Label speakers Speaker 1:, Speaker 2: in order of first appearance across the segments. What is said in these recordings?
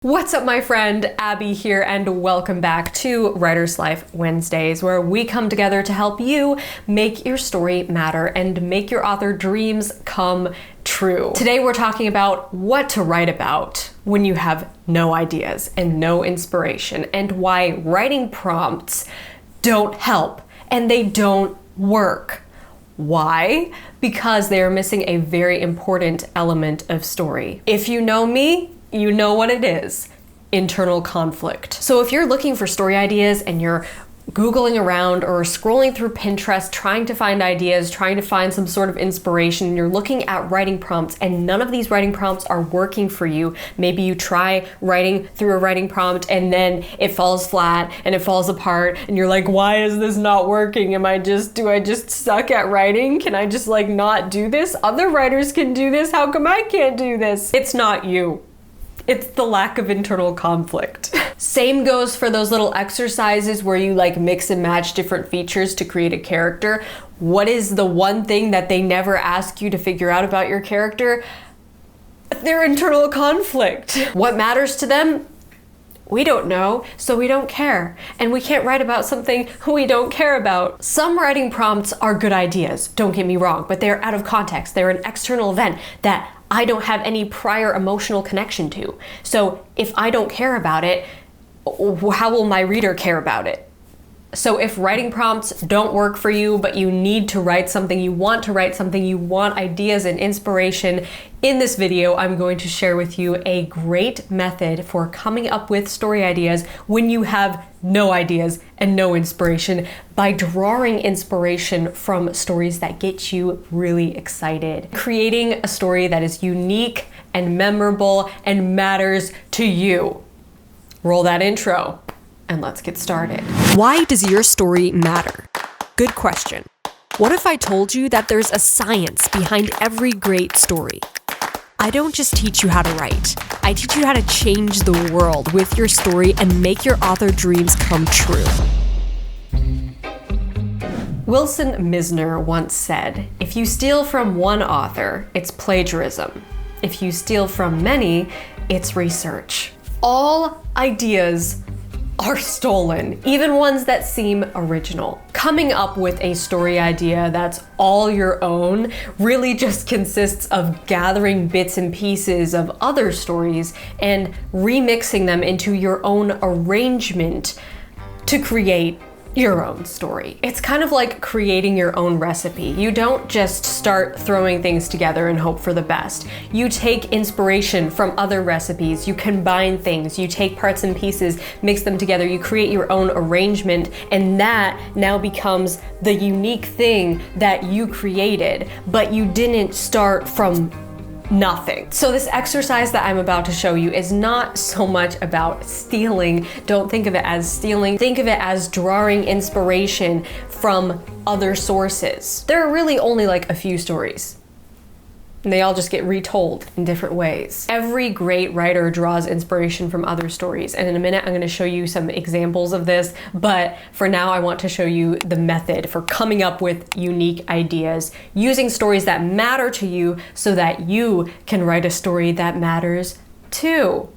Speaker 1: What's up, my friend? Abby here, and welcome back to Writer's Life Wednesdays, where we come together to help you make your story matter and make your author dreams come true. Today we're talking about what to write about when you have no ideas and no inspiration, and why writing prompts don't help and they don't work. Why? Because they are missing a very important element of story. If you know me, you know what it is: internal conflict. So if you're looking for story ideas and you're Googling around or scrolling through Pinterest trying to find ideas, trying to find some sort of inspiration, and you're looking at writing prompts and none of these writing prompts are working for you, maybe you try writing through a writing prompt and then it falls flat and it falls apart and you're like, why is this not working? Do I just suck at writing? Can I just not do this? Other writers can do this. How come I can't do this? It's not you. It's the lack of internal conflict. Same goes for those little exercises where you mix and match different features to create a character. What is the one thing that they never ask you to figure out about your character? Their internal conflict. What matters to them? We don't know, so we don't care. And we can't write about something we don't care about. Some writing prompts are good ideas, don't get me wrong, but they're out of context. They're an external event that I don't have any prior emotional connection to. So if I don't care about it, how will my reader care about it? So if writing prompts don't work for you, but you need to write something, you want to write something, you want ideas and inspiration, in this video, I'm going to share with you a great method for coming up with story ideas when you have no ideas and no inspiration, by drawing inspiration from stories that get you really excited. Creating a story that is unique and memorable and matters to you. Roll that intro. And let's get started. Why does your story matter? Good question. What if I told you that there's a science behind every great story? I don't just teach you how to write. I teach you how to change the world with your story and make your author dreams come true. Wilson Misner once said, "If you steal from one author, it's plagiarism. If you steal from many, it's research." All ideas are stolen, even ones that seem original. Coming up with a story idea that's all your own really just consists of gathering bits and pieces of other stories and remixing them into your own arrangement to create your own story. It's kind of like creating your own recipe. You don't just start throwing things together and hope for the best. You take inspiration from other recipes, you combine things, you take parts and pieces, mix them together, you create your own arrangement, and that now becomes the unique thing that you created, but you didn't start from nothing. So this exercise that I'm about to show you is not so much about stealing. Don't think of it as stealing. Think of it as drawing inspiration from other sources. There are really only a few stories, and they all just get retold in different ways. Every great writer draws inspiration from other stories, and in a minute I'm going to show you some examples of this, but for now I want to show you the method for coming up with unique ideas, using stories that matter to you so that you can write a story that matters too.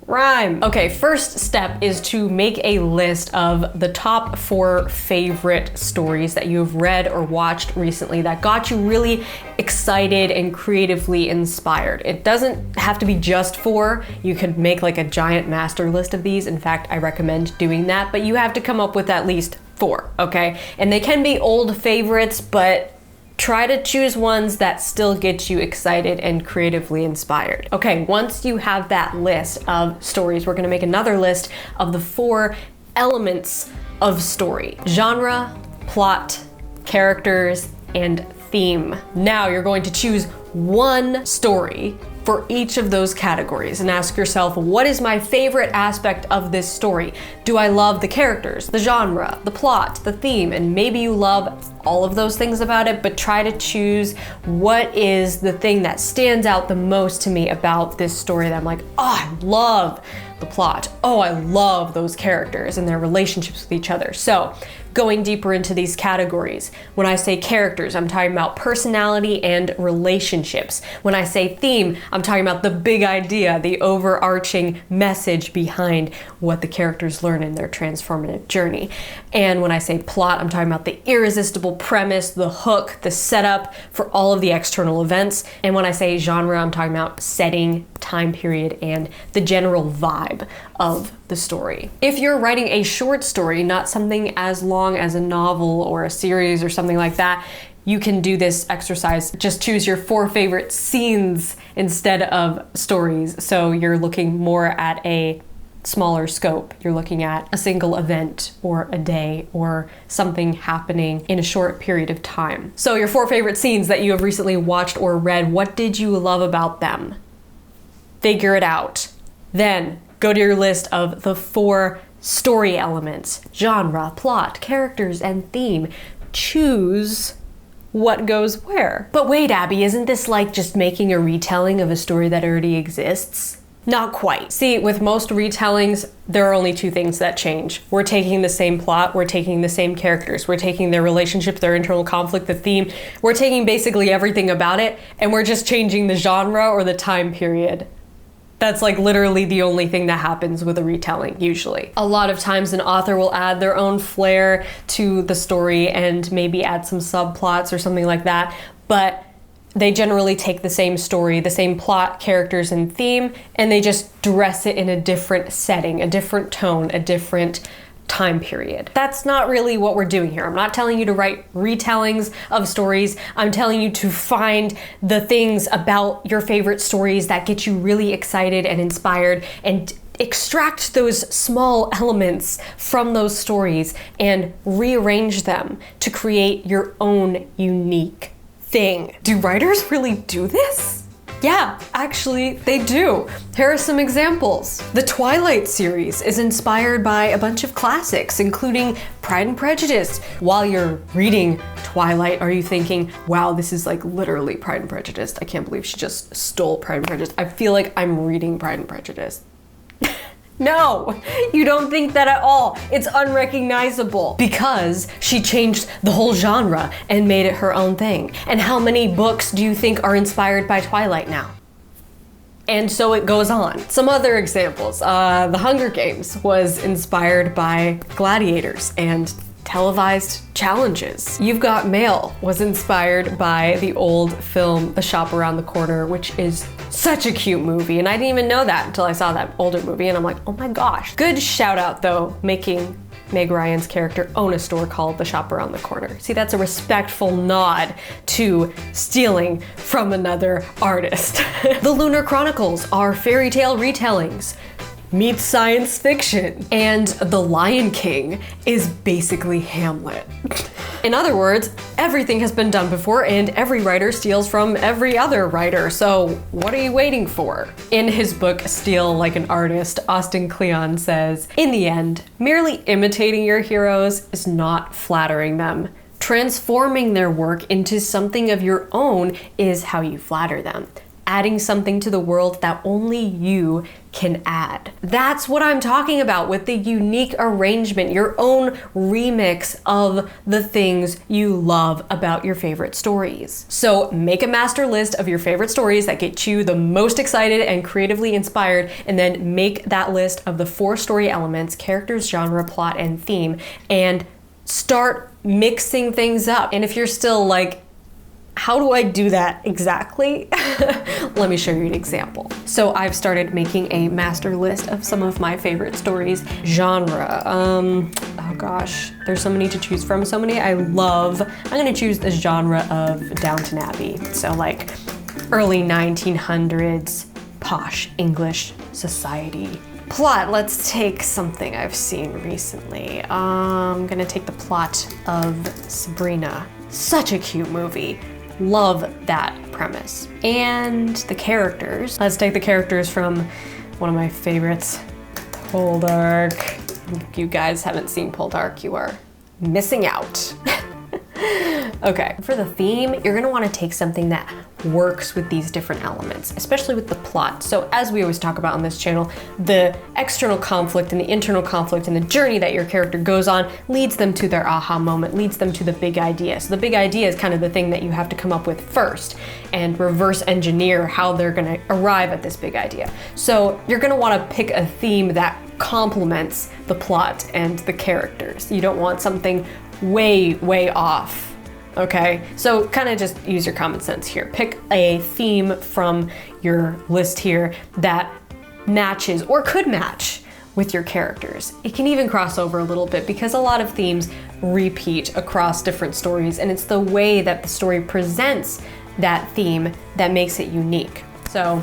Speaker 1: Rhyme. Okay, first step is to make a list of the top 4 favorite stories that you've read or watched recently that got you really excited and creatively inspired. It doesn't have to be just 4. You could make a giant master list of these. In fact, I recommend doing that, but you have to come up with at least 4, okay? And they can be old favorites, but try to choose ones that still get you excited and creatively inspired. Okay, once you have that list of stories, we're gonna make another list of the 4 elements of story: genre, plot, characters, and theme. Now you're going to choose one story for each of those categories and ask yourself, what is my favorite aspect of this story? Do I love the characters, the genre, the plot, the theme? And maybe you love all of those things about it, but try to choose what is the thing that stands out the most to me about this story that I'm like, oh, I love the plot. Oh, I love those characters and their relationships with each other. So going deeper into these categories. When I say characters, I'm talking about personality and relationships. When I say theme, I'm talking about the big idea, the overarching message behind what the characters learn in their transformative journey. And when I say plot, I'm talking about the irresistible premise, the hook, the setup for all of the external events. And when I say genre, I'm talking about setting, time period, and the general vibe of the story. If you're writing a short story, not something as long as a novel or a series or something like that, you can do this exercise. Just choose your 4 favorite scenes instead of stories. So you're looking more at a smaller scope. You're looking at a single event or a day or something happening in a short period of time. So your 4 favorite scenes that you have recently watched or read, what did you love about them? Figure it out. Then go to your list of the 4 story elements: genre, plot, characters, and theme. Choose what goes where. But wait, Abby, isn't this like just making a retelling of a story that already exists? Not quite. See, with most retellings, there are only 2 things that change. We're taking the same plot, we're taking the same characters, we're taking their relationships, their internal conflict, the theme. We're taking basically everything about it, and we're just changing the genre or the time period. That's like literally the only thing that happens with a retelling, usually. A lot of times an author will add their own flair to the story and maybe add some subplots or something like that, but they generally take the same story, the same plot, characters, and theme, and they just dress it in a different setting, a different tone, a different time period. That's not really what we're doing here. I'm not telling you to write retellings of stories. I'm telling you to find the things about your favorite stories that get you really excited and inspired, and extract those small elements from those stories and rearrange them to create your own unique thing. Do writers really do this? Yeah, actually, they do. Here are some examples. The Twilight series is inspired by a bunch of classics, including Pride and Prejudice. While you're reading Twilight, are you thinking, wow, this is like literally Pride and Prejudice. I can't believe she just stole Pride and Prejudice. I feel like I'm reading Pride and Prejudice. No, you don't think that at all. It's unrecognizable because she changed the whole genre and made it her own thing. And how many books do you think are inspired by Twilight now? And so it goes on. Some other examples. The Hunger Games was inspired by gladiators and televised challenges. You've Got Mail was inspired by the old film The Shop Around the Corner, which is such a cute movie, and I didn't even know that until I saw that older movie, and I'm like, oh my gosh. Good shout out though, making Meg Ryan's character own a store called The Shop Around the Corner. See, that's a respectful nod to stealing from another artist. The Lunar Chronicles are fairy tale retellings meets science fiction. And The Lion King is basically Hamlet. In other words, everything has been done before and every writer steals from every other writer, so what are you waiting for? In his book, Steal Like an Artist, Austin Kleon says, in the end, merely imitating your heroes is not flattering them. Transforming their work into something of your own is how you flatter them. Adding something to the world that only you can add. That's what I'm talking about with the unique arrangement, your own remix of the things you love about your favorite stories. So make a master list of your favorite stories that get you the most excited and creatively inspired, and then make that list of the 4 story elements: characters, genre, plot, and theme, and start mixing things up. And if you're still like, how do I do that exactly? Let me show you an example. So I've started making a master list of some of my favorite stories. Genre, oh gosh, there's so many to choose from, so many I love. I'm gonna choose the genre of Downton Abbey. So like early 1900s, posh English society. Plot, let's take something I've seen recently. I'm gonna take the plot of Sabrina. Such a cute movie. Love that premise. And the characters. Let's take the characters from one of my favorites, Poldark. If you guys haven't seen Poldark, you are missing out. Okay, for the theme, you're gonna wanna take something that works with these different elements, especially with the plot. So as we always talk about on this channel, the external conflict and the internal conflict and the journey that your character goes on leads them to their aha moment, leads them to the big idea. So the big idea is kind of the thing that you have to come up with first and reverse engineer how they're gonna arrive at this big idea. So you're gonna wanna pick a theme that complements the plot and the characters. You don't want something way off, okay? So kind of just use your common sense here. Pick a theme from your list here that matches or could match with your characters. It can even cross over a little bit because a lot of themes repeat across different stories, and it's the way that the story presents that theme that makes it unique. So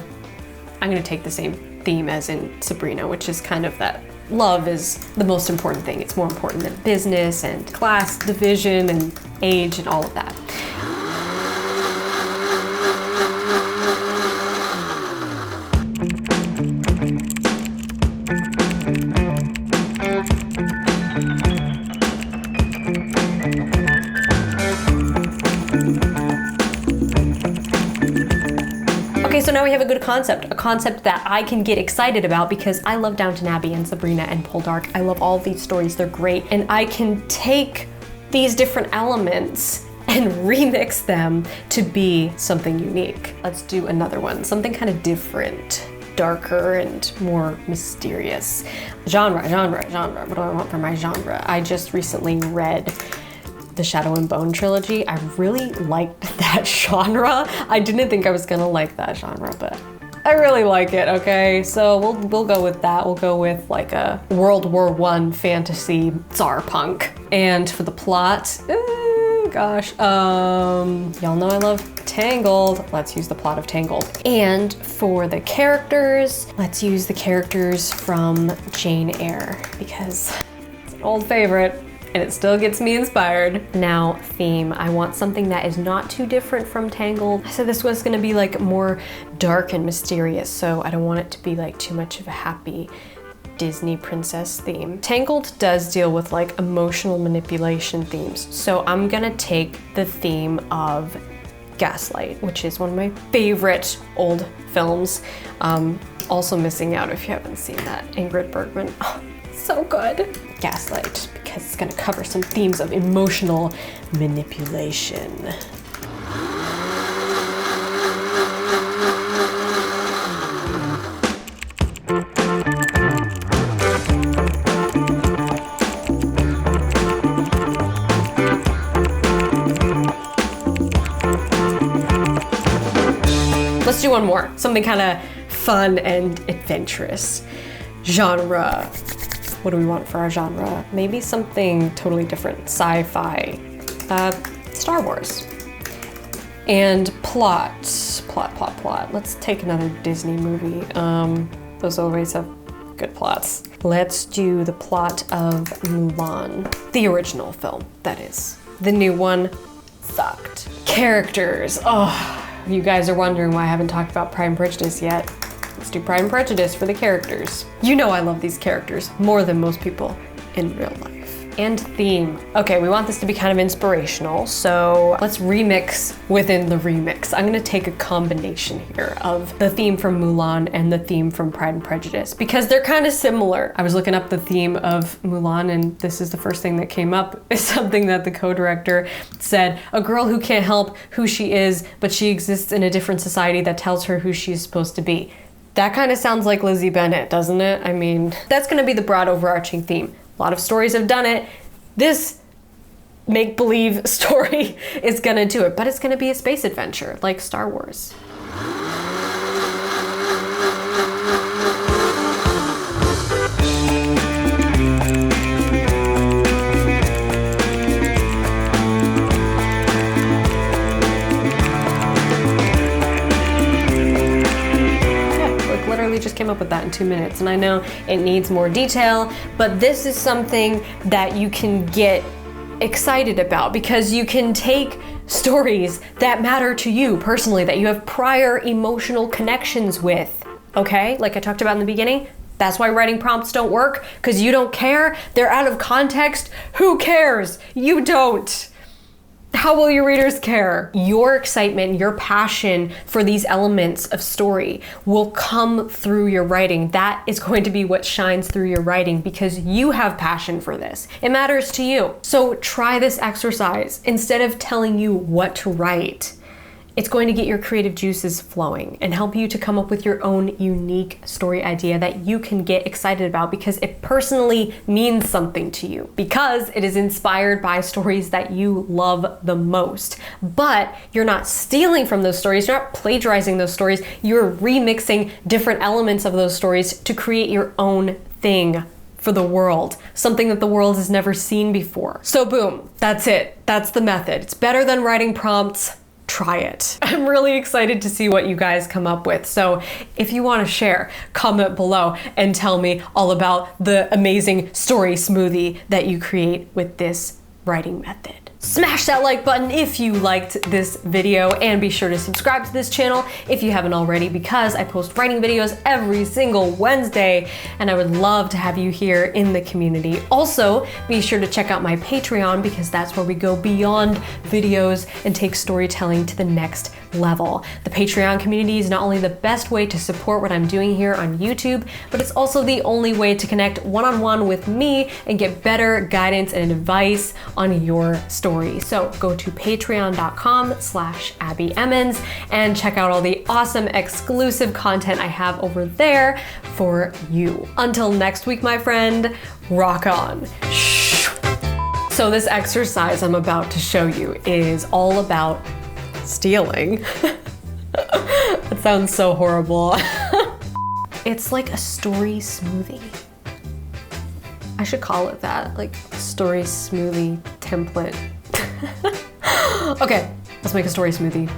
Speaker 1: I'm gonna take the same theme as in Sabrina, which is kind of that love is the most important thing. It's more important than business and class division and age and all of that. Okay, so now we have a good concept, a concept that I can get excited about because I love Downton Abbey and Sabrina and Poldark. I love all of these stories, they're great. And I can take these different elements and remix them to be something unique. Let's do another one, something kind of different, darker and more mysterious. Genre. What do I want for my genre? I just recently read the Shadow and Bone trilogy. I really liked that genre. I didn't think I was gonna like that genre, but I really like it, okay? So we'll go with that. We'll go with like a World War I fantasy Tsar punk. And for the plot, y'all know I love Tangled. Let's use the plot of Tangled. And for the characters, let's use the characters from Jane Eyre because it's an old favorite and it still gets me inspired. Now, theme. I want something that is not too different from Tangled. I said this was gonna be like more dark and mysterious, so I don't want it to be like too much of a happy Disney princess theme. Tangled does deal with like emotional manipulation themes, so I'm gonna take the theme of Gaslight, which is one of my favorite old films. Also Missing Out if you haven't seen that. Ingrid Bergman. Oh, so good. Gaslight, because it's gonna cover some themes of emotional manipulation. Let's do one more, something kind of fun and adventurous. Genre. What do we want for our genre? Maybe something totally different, sci-fi, Star Wars. And plot. Let's take another Disney movie. Those always have good plots. Let's do the plot of Mulan. The original film, that is. The new one sucked. Characters, you guys are wondering why I haven't talked about Pride and Prejudice yet. Let's do Pride and Prejudice for the characters. You know I love these characters more than most people in real life. And theme. Okay, we want this to be kind of inspirational, so let's remix within the remix. I'm gonna take a combination here of the theme from Mulan and the theme from Pride and Prejudice because they're kind of similar. I was looking up the theme of Mulan and this is the first thing that came up. It's something that the co-director said, a girl who can't help who she is, but she exists in a different society that tells her who she's supposed to be. That kind of sounds like Lizzie Bennet, doesn't it? I mean, that's gonna be the broad overarching theme. A lot of stories have done it. This make-believe story is gonna do it, but it's gonna be a space adventure like Star Wars. Just came up with that in 2 minutes, and I know it needs more detail, but this is something that you can get excited about because you can take stories that matter to you personally, that you have prior emotional connections with, okay? Like I talked about in the beginning, that's why writing prompts don't work, because you don't care, they're out of context. Who cares? You don't. How will your readers care? Your excitement, your passion for these elements of story will come through your writing. That is going to be what shines through your writing because you have passion for this. It matters to you. So try this exercise. Instead of telling you what to write, it's going to get your creative juices flowing and help you to come up with your own unique story idea that you can get excited about because it personally means something to you, because it is inspired by stories that you love the most. But you're not stealing from those stories, you're not plagiarizing those stories, you're remixing different elements of those stories to create your own thing for the world, something that the world has never seen before. So boom, that's it. That's the method. It's better than writing prompts. Try it. I'm really excited to see what you guys come up with. So if you want to share, comment below and tell me all about the amazing story smoothie that you create with this writing method. Smash that like button if you liked this video, and be sure to subscribe to this channel if you haven't already, because I post writing videos every single Wednesday and I would love to have you here in the community. Also, be sure to check out my Patreon because that's where we go beyond videos and take storytelling to the next level. The Patreon community is not only the best way to support what I'm doing here on YouTube, but it's also the only way to connect one-on-one with me and get better guidance and advice on your story. So go to patreon.com/AbbyEmmons and check out all the awesome exclusive content I have over there for you. Until next week, my friend, rock on. So this exercise I'm about to show you is all about stealing. That sounds so horrible. It's like a story smoothie. I should call it that, like story smoothie template. Okay, let's make a story smoothie.